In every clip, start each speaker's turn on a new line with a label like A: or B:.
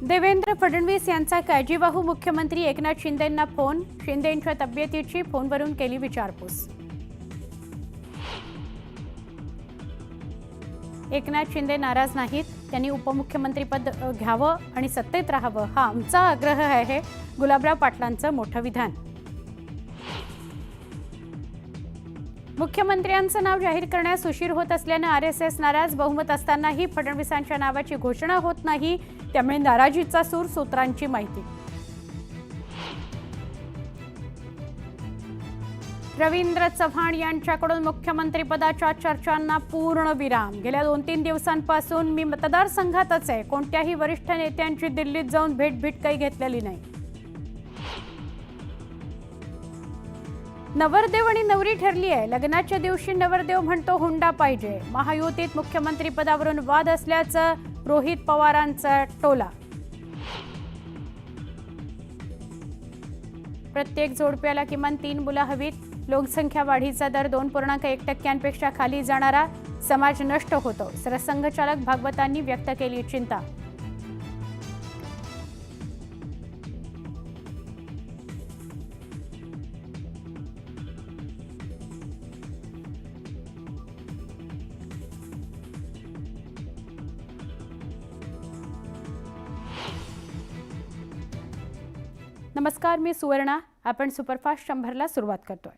A: देवेंद्र फडणवीस यांचा काळजीवाहू मुख्यमंत्री एकनाथ शिंदेंना फोन. शिंदेंच्या तब्येतीची फोनवरून केली विचारपूस. एकनाथ शिंदे नाराज नाहीत. त्यांनी उपमुख्यमंत्रीपद घ्यावं आणि सत्तेत राहावं हा आमचा आग्रह आहे. गुलाबराव पाटलांचं मोठं विधान. मुख्यमंत्र्यांचं नाव जाहीर करण्यास उशीर होत असल्यानं आरएसएस नाराज. बहुमत असतानाही फडणवीसांच्या नावाची घोषणा होत नाही, त्यामुळे नाराजीचा सूर. सूत्रांची माहिती. रवींद्र चव्हाण यांच्याकडून मुख्यमंत्रीपदाच्या चर्चांना पूर्णविराम. गेल्या 2-3 दिवसांपासून मी मतदारसंघातच आहे. कोणत्याही वरिष्ठ नेत्यांची दिल्लीत जाऊन भेट काही घेतलेली नाही. नवरदेव आणि नवरी ठरली आहे. लग्नाच्या दिवशी नवरदेव म्हणतो हुंडा पाहिजे. महायुतीत मुख्यमंत्रीपदावरून वाद असल्याचं रोहित पवारांचा टोला. प्रत्येक जोडप्याला किमान 3 मुलं हवीत. लोकसंख्या वाढीचा दर 2.1% खाली जाणारा समाज नष्ट होतो. सरसंघचालक भागवतांनी व्यक्त केली चिंता. नमस्कार, मी सुवर्णा. आपण सुपरफास्ट 100ला सुरुवात करतोय.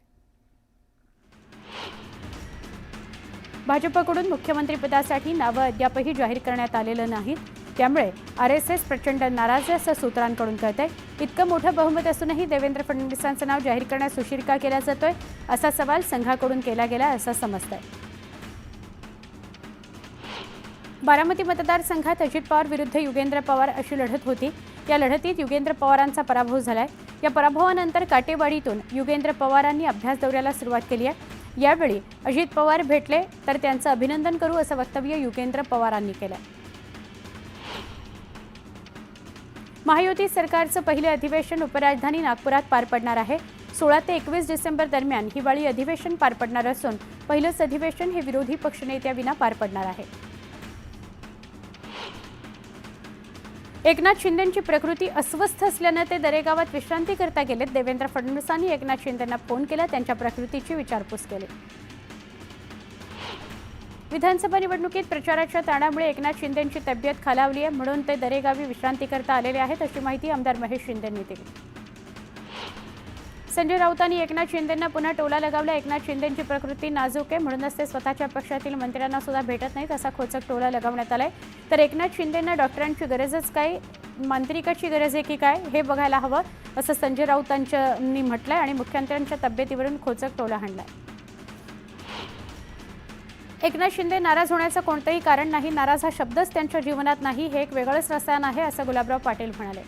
A: भाजपकडून मुख्यमंत्रीपदासाठी नावं अद्यापही जाहीर करण्यात आलेलं नाहीत. त्यामुळे आरएसएस प्रचंड नाराज आहे असं सूत्रांकडून कळतंय. इतकं मोठं बहुमत असूनही देवेंद्र फडणवीसांचं नाव जाहीर करण्यास उशीर का केला जातोय असा सवाल संघाकडून केला गेला असं समजतंय. बारामती मतदारसंघात अजित पवार विरुद्ध युगेंद्र पवार अशी लढत होती. या लढतीत युगेंद्र पवारांचा पराभव झालाय. या पराभवानंतर काटेवाडीतून युगेंद्र पवारांनी अभ्यास दौऱ्याला सुरुवात केली आहे. यावेळी अजित पवार भेटले तर त्यांचं अभिनंदन करू असं वक्तव्य युगेंद्र पवारांनी केलं. महायुती सरकारचं पहिले अधिवेशन उपराजधानी नागपुरात पार पडणार आहे. 16 ते 21 डिसेंबर दरम्यान हिवाळी अधिवेशन पार पडणार असून पहिलंच अधिवेशन हे विरोधी पक्षनेत्याविना पार पडणार आहे. एकनाथ शिंदेंची प्रकृती अस्वस्थ असल्यानं ते दरेगावात विश्रांती करता गेलेत. देवेंद्र फडणवीसांनी एकनाथ शिंदेंना फोन केला. त्यांच्या प्रकृतीची विचारपूस केली. विधानसभा निवडणुकीत प्रचाराच्या ताणामुळे एकनाथ शिंदेंची तब्येत खालावली आहे, म्हणून ते दरेगावी विश्रांती करता आलेले आहेत अशी माहिती आमदार महेश शिंदेंनी दिली. संजय राऊतांनी एकनाथ शिंदेंना पुन्हा टोला लगावला. एकनाथ शिंदेंची प्रकृती नाजूक आहे, म्हणूनच ते स्वतःच्या पक्षातील मंत्र्यांना सुद्धा भेटत नाहीत असा खोचक टोला लगावण्यात आलाय. तर एकनाथ शिंदेंना डॉक्टरांची गरजच काय, मांत्रिकाची गरज आहे की काय हे बघायला हवं असं संजय राऊतांनी म्हटलंय आणि मुख्यमंत्र्यांच्या तब्येतीवरून खोचक टोला हाणलाय. एकनाथ शिंदे नाराज होण्याचं कोणतंही कारण नाही. नाराज हा शब्दच त्यांच्या जीवनात नाही. हे एक वेगळंच रसायन आहे असं गुलाबराव पाटील म्हणाले.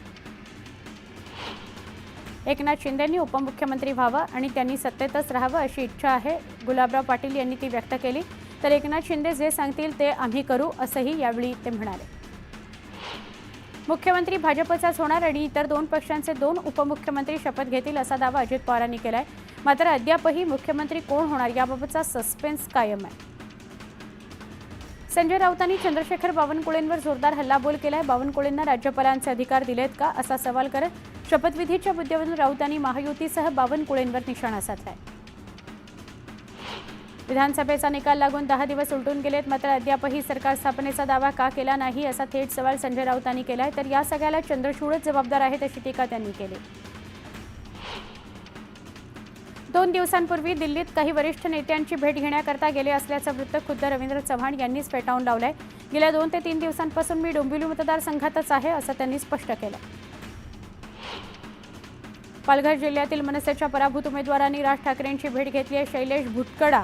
A: एकनाथ शिंदेंनी उपमुख्यमंत्री व्हावं आणि त्यांनी सत्तेतच राहावं अशी इच्छा आहे. गुलाबराव पाटील यांनी ती व्यक्त केली. तर एकनाथ शिंदे जे सांगतील ते आम्ही करू असंही यावेळी ते म्हणाले. मुख्यमंत्री भाजपचाच होणार आणि इतर 2 पक्षांचे 2 उपमुख्यमंत्री शपथ घेतील असा दावा अजित पवारांनी केलाय. मात्र अद्यापही मुख्यमंत्री कोण होणार याबाबतचा सस्पेन्स कायम आहे. संजय राऊतांनी चंद्रशेखर बावनकुळेंवर जोरदार हल्लाबोल केलाय. बावनकुळेंना राज्यपालांचे अधिकार दिलेत का असा सवाल करत शपथविधीच्या मुद्द्यावरून राऊतांनी महायुतीसह बावनकुळेंवर निशाणा साधलाय. विधानसभेचा निकाल लागून 10 दिवस उलटून गेलेत, मात्र अद्यापही सरकार स्थापनेचा दावा का केला नाही असा थेट सवाल संजय राऊतांनी केलाय. तर या सगळ्याला चंद्रचूडच जबाबदार आहेत अशी टीका त्यांनी केली. 2 दिवसांपूर्वी दिल्लीत काही वरिष्ठ नेत्यांची भेट घेण्याकरता गेले असल्याचं वृत्त खुद्द रवींद्र चव्हाण यांनीच फेटाळून लावलंय. गेल्या 2 ते 3 दिवसांपासून मी डोंबिवली मतदारसंघातच आहे असं त्यांनी स्पष्ट केलं. पालघर जिल्ह्यातील मनसेच्या पराभूत उमेदवारांनी राज ठाकरेंची भेट घेतली आहे. शैलेश भुटकडा,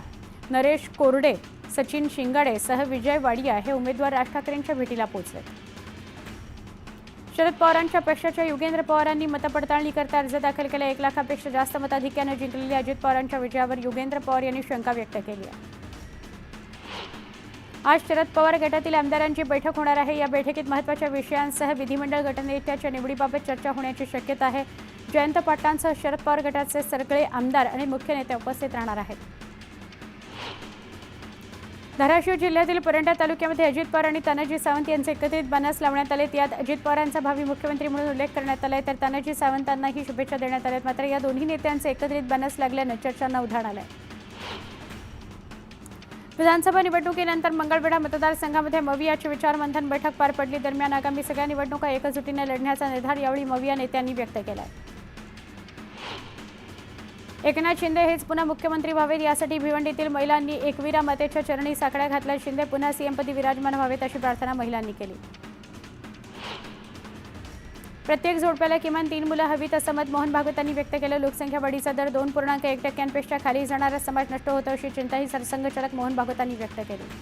A: नरेश कोरडे, सचिन शिंगाडे सह विजय वाडिया हे उमेदवार राज ठाकरेंच्या भेटीला पोहोचले. शरद पवारांच्या पक्षाच्या युगेंद्र पवारांनी मतपडताळणी करता अर्ज दाखल केला. 1 लाखापेक्षा जास्त मताधिक्याने जिंकलेल्या अजित पवारांच्या विजयावर युगेंद्र पवार यांनी शंका व्यक्त केली आहे. आज शरद पवार गटातील आमदारांची बैठक होणार आहे. या बैठकीत महत्त्वाच्या विषयांसह विधिमंडळ गटनेत्याच्या निवडीबाबत चर्चा होण्याची शक्यता आहे. जयंत पाटलांसह शरद पवार गटाचे सगळे आमदार आणि मुख्य नेते उपस्थित राहणार आहेत. धाराशिव जिल्ह्यातील परंडा तालुक्यामध्ये अजित पवार आणि तानाजी सावंत यांचे एकत्रित बनस लावण्यात आले। यात अजित पवारांचा भावी मुख्यमंत्री म्हणून उल्लेख करण्यात आलाय, तर तानाजी सावंतांनाही शुभेच्छा देण्यात आल्यात। मात्र या दोन्ही नेत्यांचे एकत्रित बनस लागल्यानं चर्चांना उधाण आलंय। विधानसभा निवडणुकीनंतर मंगळवेढा मतदारसंघामध्ये मवियाची विचारमंथन बैठक पार पडली। दरम्यान आगामी सगळ्या निवडणुका एकजुटीने लढण्याचा निर्धार यावेळी मविया नेत्यांनी व्यक्त केलाय। एकनाथ शिंदे हेच पुन्हा मुख्यमंत्री व्हावेत यासाठी भिवंडीतील महिलांनी एकविरा मातेच्या चरणी साकड्या घातल्या। शिंदे पुन्हा सीएमपदी विराजमान व्हावेत अशी प्रार्थना महिलांनी केली। प्रत्येक जोडप्याला किमान 3 मुलं हवीत असं मत मोहन भागवतांनी व्यक्त केलं। लोकसंख्या वाढीचा दर 2.1% खाली जाणारा समाज नष्ट होतो अशी चिंताही सरसंघचालक मोहन भागवतांनी व्यक्त केली।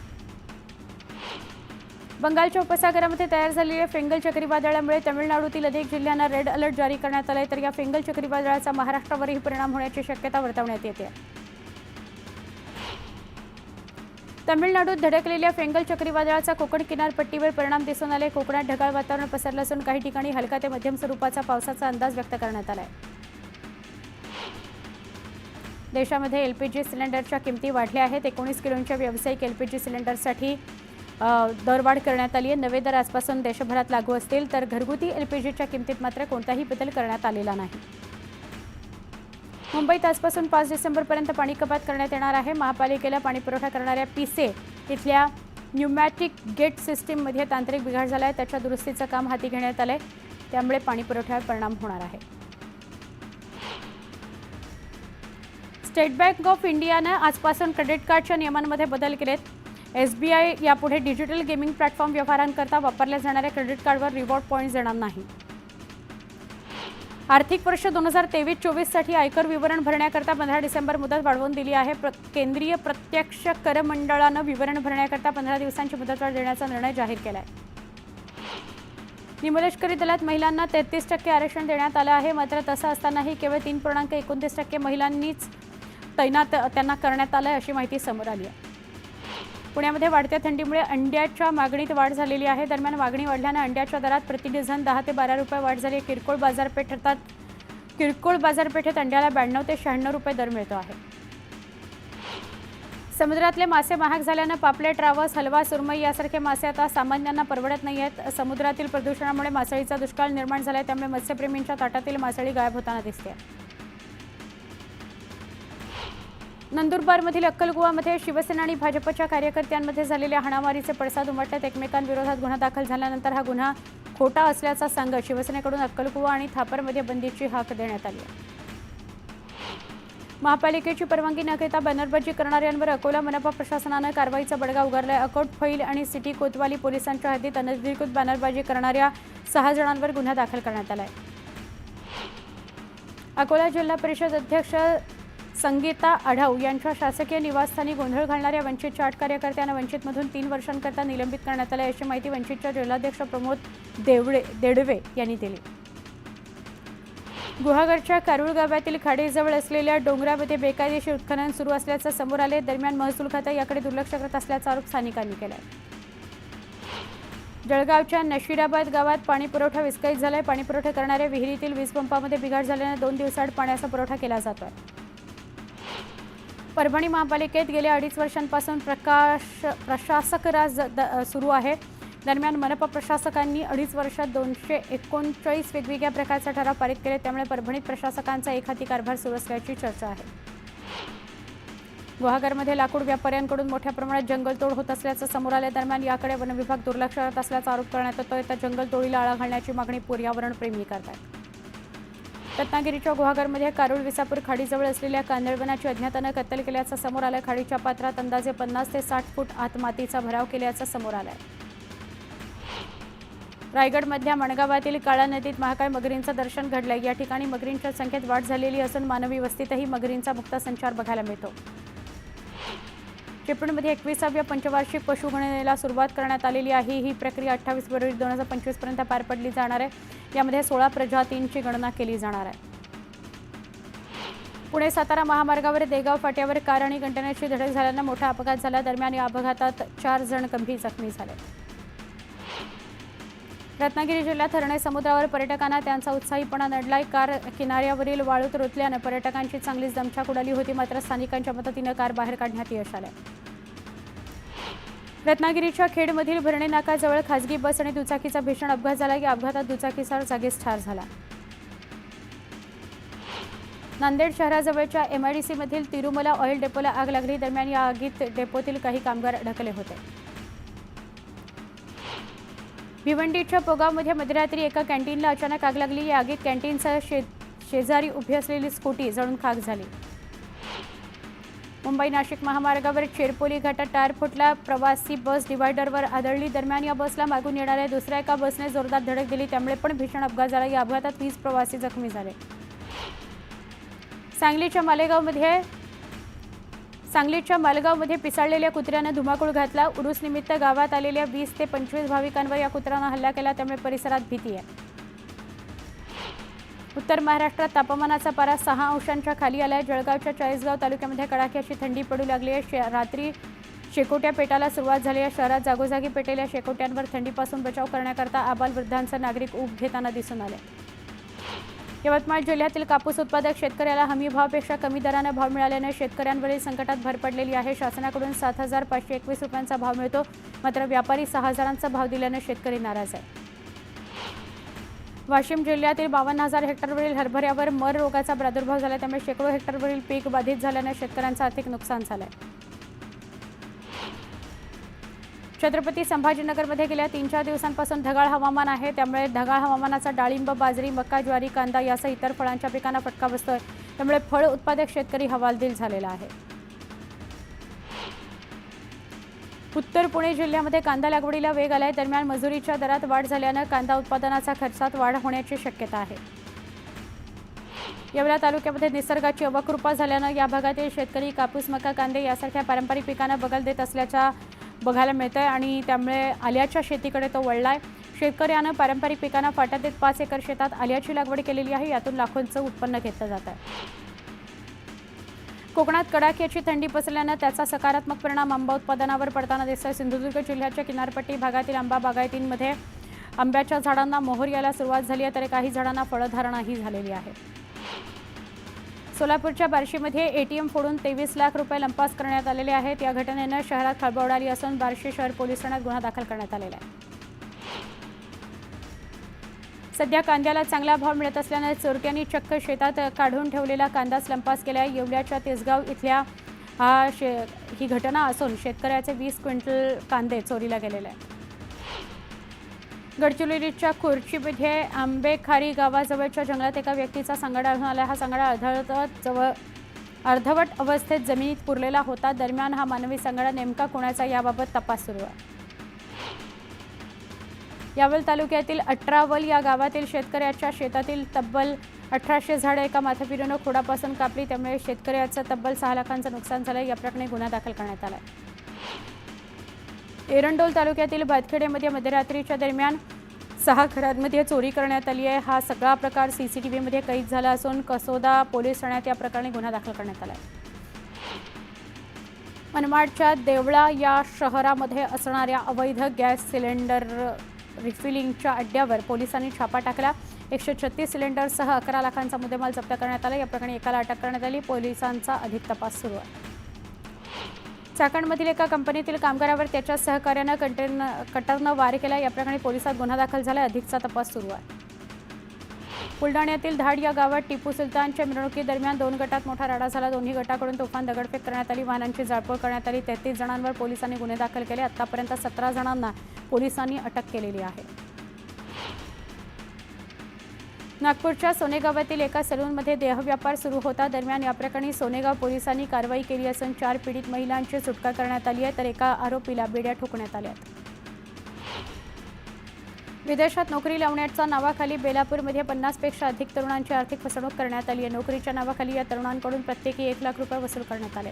A: बंगालच्या उपसागरामध्ये तयार झालेल्या फेंगल चक्रीवादळामुळे तमिळनाडूतील अनेक जिल्ह्यांना रेड अलर्ट जारी करण्यात आलाय, तर या फेंगल चक्रीवादळाचा महाराष्ट्रावरही परिणाम होण्याची शक्यता वर्तवण्यात येते। तमिळनाडूत धडकलेल्या फेंगल चक्रीवादळाचा कोकण किनारपट्टीवर परिणाम दिसून आले। कोकणात ढगाळ वातावरण पसरलं असून काही ठिकाणी हलका ते मध्यम स्वरूपाचा पावसाचा अंदाज व्यक्त करण्यात आलाय। देशामध्ये एलपीजी सिलेंडरच्या किमती वाढल्या आहेत। 19 किलोच्या व्यावसायिक एलपीजी सिलेंडरसाठी दरवाढ करण्यात आली आहे। नवे दर आजपासून देशभरात लागू असतील, तर घरगुती एलपीजीच्या किमतीत मात्र कोणताही बदल करण्यात आलेला नाही। मुंबईत आजपासून 5 डिसेंबरपर्यंत पाणी कपात करण्यात येणार आहे। महापालिकेला पाणीपुरवठा करणाऱ्या पिसे इथल्या न्यूमॅटिक गेट सिस्टीममध्ये तांत्रिक बिघाड झाला आहे, त्याच्या दुरुस्तीचं काम हाती घेण्यात आलंय, त्यामुळे पाणीपुरवठ्यावर परिणाम होणार आहे। स्टेट बँक ऑफ इंडियाने आजपासून क्रेडिट कार्डच्या नियमांमध्ये बदल केलेत। एसबीआय यापुढे डिजिटल गेमिंग प्लॅटफॉर्म व्यवहारांकरता वापरल्या जाणाऱ्या क्रेडिट कार्डवर रिवॉर्ड पॉईंट्स देणार नाही। आर्थिक वर्ष 2023-24 साठी आयकर विवरण भरण्याकरता 15 डिसेंबर मुदत वाढवून दिली आहे। केंद्रीय प्रत्यक्ष कर मंडळानं विवरण भरण्याकरता 15 दिवसांची मुदतवाढ देण्याचा निर्णय जाहीर केलाय। निमलष्करी दलात महिलांना 33% आरक्षण देण्यात आलं आहे, मात्र तसं असतानाही केवळ 3.29% महिलांनीच तैनात त्यांना करण्यात आलंय अशी माहिती समोर आली आहे। पुण्यामध्ये वाढत्या थंडीमुळे अंड्याच्या मागणीत वाढ झालेली आहे। दरम्यान मागणी वाढल्याने अंड्याच्या दरात प्रति डझन 10 ते 12 रुपये वाढ झाली। किरकोळ बाजारपेठेत अंड्याला 92 ते 96 रुपये दर मिळतो आहे। समुद्रातले मासे महाग झाल्याने पापलेट, रावस, हलवा, सुरमई यासारखे मासे आता सामान्यांना परवडत नाही आहेत। समुद्रातील प्रदूषणामुळे मासळीचा दुष्काळ निर्माण झालाय, त्यामुळे मत्स्यप्रेमींच्या ताटातील मासळी गायब होताना दिसते। नंदुरबारमधील अक्कलकुवामध्ये शिवसेना आणि भाजपच्या कार्यकर्त्यांमध्ये झालेल्या हाणामारीचे पडसाद उमटल्यात। एकमेकांविरोधात गुन्हा दाखल झाल्यानंतर हा गुन्हा खोटा असल्याचा सांगत शिवसेनेकडून अक्कलकुवा आणि थापरमध्ये बंदीची हाक देण्यात आली आहे। महापालिकेची परवानगी न घेता बॅनरबाजी करणाऱ्यांवर अकोला मनपा प्रशासनानं कारवाईचा बडगा उगारलाय। अकोट, फैल आणि सिटी कोतवाली पोलिसांच्या हद्दीत अनधिकृत बॅनरबाजी करणाऱ्या 6 जणांवर गुन्हा दाखल करण्यात आलाय। अकोला जिल्हा परिषद अध्यक्ष संगीता आढाव यांच्या शासकीय निवासस्थानी गोंधळ घालणाऱ्या वंचितच्या 8 कार्यकर्त्यांना वंचितमधून 3 वर्षांकरता निलंबित करण्यात आले अशी माहिती वंचितच्या जिल्हाध्यक्ष प्रमोद देडवे यांनी दिली। गुहागरच्या कारुळ गावातील खाडीजवळ असलेल्या डोंगरामध्ये बेकायदेशीर उत्खनन सुरू असल्याचं समोर आले। दरम्यान महसूल खातं याकडे दुर्लक्ष करत असल्याचा आरोप स्थानिकांनी केलाय। जळगावच्या नशिराबाद गावात पाणीपुरवठा विस्कळीत झालाय। पाणीपुरवठा करणाऱ्या विहिरीतील वीज पंपामध्ये बिघाड झाल्याने 2 दिवसाआड पाण्याचा पुरवठा केला जातोय। परभणी महापालिकेत गेल्या 2.5 वर्षांपासून प्रशासक राज सुरू आहे। दरम्यान मनपा प्रशासकांनी 2.5 वर्षात 239 वेगवेगळ्या प्रकारचा ठराव पारित केले, त्यामुळे परभणीत प्रशासकांचा एकहाती कारभार सुरू असल्याची चर्चा आहे। गुहागरमध्ये लाकूड व्यापाऱ्यांकडून मोठ्या प्रमाणात जंगलतोड होत असल्याचं समोर आलं। दरम्यान याकडे वन विभाग दुर्लक्ष करत असल्याचा आरोप करण्यात येतोय, तर जंगलतोडीला आळा घालण्याची मागणी पर्यावरणप्रेमी करतात। रत्नागिरीच्या गुहागरमध्ये कारुळ विसापूर खाडीजवळ असलेल्या कांदळवनाची अज्ञातानं कत्तल केल्याचं समोर आलं। खाडीच्या पात्रात अंदाजे 50 ते 60 फूट आत मातीचा भराव केल्याचं समोर आलंय। रायगडमधल्या मणगावातील काळा नदीत महाकाय मगरींचं दर्शन घडलंय। या ठिकाणी मगरींच्या संख्येत वाढ झालेली असून मानवी वस्तीतही मगरींचा मुक्त संचार बघायला मिळतो। चिपळूणमध्ये 21व्या पंचवार्षिक पशुगणनेला सुरुवात करण्यात आलेली आहे। ही प्रक्रिया 28 फरवरी 2025 पर्यंत पार पडली जाणार आहे। यामध्ये 16 प्रजातींची गणना केली जाणार आहे। पुणे सातारा महामार्गावर देगाव फाट्यावर कार आणि कंटेनरची धडक झाल्यानं मोठा अपघात झाला। दरम्यान या अपघातात 4 जण गंभीर जखमी झाले। रत्नागिरी जिल्ह्यात हर्णे समुद्रावर पर्यटकांना त्यांचा उत्साहीपणा नडलाय। कार किनाऱ्यावरील वाळूत रुतल्यानं पर्यटकांची चांगलीच दमछाक उडाली होती, मात्र स्थानिकांच्या मदतीनं कार बाहेर काढण्यात यश आलं। रत्नागिरीच्या खेडमधील भरणे नाकाजवळ खासगी बस आणि दुचाकीचा भीषण अपघात झाला. या अपघातात दुचाकीस्वार जागीच ठार झाला. नांदेड शहराजवळच्या MIDC मधील तिरुमला ऑइल डेपोला आग लागली. दरम्यान या आगीत डेपोतील काही कामगार अडकले होते. भिवंडीच्या पोगावमध्ये मध्यरात्री एका कॅन्टीनला अचानक आग लागली. या आगीत कॅन्टीनच्या शेजारी उभी असलेली स्कूटी जळून खाक झाली. मुंबई नाशिक महामार्गावर चेरपोली घाटात टायर फुटला. प्रवासी बस डिवायडरवर आदळली. दरम्यान या बसला मागून येणाऱ्या दुसऱ्या एका बसने जोरदार धडक दिली. त्यामुळे पण भीषण अपघात झाला. या अपघातात 20 प्रवासी जखमी झाले. सांगलीच्या मालेगावमध्ये पिसाळलेल्या कुत्र्यानं धुमाकूळ घातला. उरूस निमित्त गावात आलेल्या 20 ते 25 भाविकांवर या कुत्र्यानं हल्ला केला. त्यामुळे परिसरात भीती आहे. उत्तर महाराष्ट्रात तापमानाचा पारा 6 अंशांच्या खाली आलाय. जळगावच्या चाळीसगाव तालुक्यामध्ये कडाक्याची थंडी पडू लागली आहे. रात्री शेकोट्या पेटायला सुरुवात झाली आहे. शहरात जागोजागी पेटलेल्या शेकोट्यांवर थंडीपासून बचाव करण्याकरता आबालवृद्धांचा नागरिक ऊब घेताना दिसून आले. यवतमाळ जिल्ह्यातील कापूस उत्पादक शेतकऱ्याला हमी भावापेक्षा कमी दराने भाव मिळाल्याने शेतकऱ्यांवरील संकटात भर पडलेली आहे. शासनाकडून 7,521 रुपयांचा भाव मिळतो, मात्र व्यापारी 6,000चा भाव दिल्याने शेतकरी नाराज आहे. वाशिम जिल्ह्यातील 52,000 हेक्टरवरील हरभऱ्यावर मर रोगाचा प्रादुर्भाव झाला. त्यामुळे शेकडो हेक्टरवरील पीक बाधित झाल्याने शेतकऱ्यांचं आर्थिक नुकसान झालंय. छत्रपती संभाजीनगरमध्ये गेल्या 3-4 दिवसांपासून ढगाळ हवामान आहे. त्यामुळे ढगाळ हवामानाचा डाळिंब, बाजरी, मका, ज्वारी, कांदा यासह इतर फळांच्या पिकांना फटका बसतोय. त्यामुळे फळ उत्पादक शेतकरी हवालदिल झालेला आहे. उत्तर पुणे जिल्ह्यामध्ये कांदा लागवडीला वेग आलाय. दरम्यान मजुरीच्या दरात वाढ झाल्यानं कांदा उत्पादनाचा खर्चात वाढ होण्याची शक्यता आहे. येवला तालुक्यामध्ये निसर्गाची अवकृपा झाल्यानं या भागातील शेतकरी कापूस, मका, कांदे यासारख्या पारंपरिक पिकांना बगल देत असल्याचा बघायला मिळतंय आणि त्यामुळे आल्याच्या शेतीकडे तो वळलाय. शेतकऱ्यानं पारंपरिक पिकांना फाटा देत 5 एकर शेतात आल्याची लागवड केलेली आहे. यातून लाखोंचं उत्पन्न घेतलं जात आहे. कोकणात कडाक्याची थंडी पसरल्यानं त्याचा सकारात्मक परिणाम आंबा उत्पादनावर पडताना दिसतोय. सिंधुदुर्ग जिल्ह्याच्या किनारपट्टी भागातील आंबा बागायतींमध्ये आंब्याच्या झाडांना मोहर यायला सुरुवात झाली आहे, तर काही झाडांना फळधारणाही झालेली आहे. सोलापूरच्या बार्शीमध्ये ATM फोडून 23 लाख रुपये लंपास करण्यात आलेले आहेत. या घटनेनं शहरात खळबळ उडाली असून बार्शी शहर पोलीस ठाण्यात गुन्हा दाखल करण्यात आलेला आहे. सध्या कांद्याला चांगला भाव मिळत असल्याने चोरट्यांनी चक्क शेतात काढून ठेवलेला कांदाच लंपास केला आहे. येवल्याच्या तेसगाव इथल्या ही घटना असून शेतकऱ्याचे 20 क्विंटल कांदे चोरीला गेलेले आहेत. गडचिरोलीच्या खुर्चीमध्ये आंबेखारी गावाजवळच्या जंगलात एका व्यक्तीचा सांगाडा आढळून आला. हा सांगाडा अर्धवट अवस्थेत जमिनीत पुरलेला होता. दरम्यान हा मानवी सांगाडा नेमका कोणाचा याबाबत तपास सुरू आहे. यावल तालुक्यातील 18वल या गावातील शेतकऱ्याच्या शेतातील तब्बल 1800 झाडे एका माथापिरूनं खोडापासून कापली. त्यामुळे शेतकऱ्याचं तब्बल 6 लाखांचं नुकसान झालं. या प्रकरणी गुन्हा दाखल करण्यात आला. एरंडोल तालुक्यातील भातखेडेमध्ये मध्यरात्रीच्या दरम्यान 6 घरांमध्ये चोरी करण्यात आली आहे. हा सगळा प्रकार CCTVमध्ये कैद झाला असून कसोदा पोलीस ठाण्यात या प्रकरणी गुन्हा दाखल करण्यात आला आहे. मनमाडच्या देवळा या शहरामध्ये असणाऱ्या अवैध गॅस सिलेंडर रिफिलिंगच्या अड्ड्यावर पोलिसांनी छापा टाकला. 136 सिलेंडरसह 11 लाखांचा मुद्देमाल जप्त करण्यात आला. या प्रकरणी एकाला अटक करण्यात आली. पोलिसांचा अधिक तपास सुरू आहे. चाकणमधील एका कंपनीतील कामगारावर त्याच्या सहकार्यानं कटरनं वार केला. या प्रकरणी पोलिसात गुन्हा दाखल झाला. अधिकचा तपास सुरू आहे. बुलढाण्यातील धाड या गावात टिपू सुलतानच्या मिरवणुकीदरम्यान 2 गटात मोठा राडा झाला. दोन्ही गटाकडून तुफान दगडफेक करण्यात आली. वाहनांची जाळपोळ करण्यात आली. 33 जणांवर पोलिसांनी गुन्हे दाखल केले. आतापर्यंत 17 जणांना पोलिसांनी अटक केलेली आहे. नागपूरच्या सोनेगावातील एका सलूनमध्ये देहव्यापार सुरू होता. दरम्यान या प्रकरणी सोनेगाव पोलिसांनी कारवाई केली असून 4 पीडित महिलांची सुटका करण्यात आली आहे, तर एका आरोपीला बेड्या ठोकण्यात आल्या. विदेशात नोकरी लावण्याच्या नावाखाली बेलापूरमध्ये 50पेक्षा अधिक तरुणांची आर्थिक फसवणूक करण्यात आली आहे. नोकरीच्या नावाखाली या तरुणांकडून प्रत्येकी 1 लाख रुपये वसूल करण्यात आले.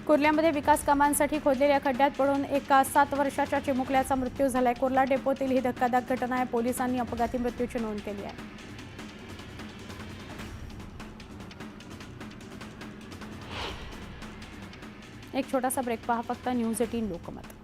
A: कुर्ल्यामध्ये विकास कामांसाठी खोदलेल्या खड्ड्यात पडून एका 7 वर्षाच्या चिमुकल्याचा मृत्यू झालाय. कुर्ला डेपोतील ही धक्कादायक घटना आहे. पोलिसांनी अपघाती मृत्यूची नोंद केली आहे. एक छोटासा ब्रेक पहा फक्त. न्यूज 18 लोकमत.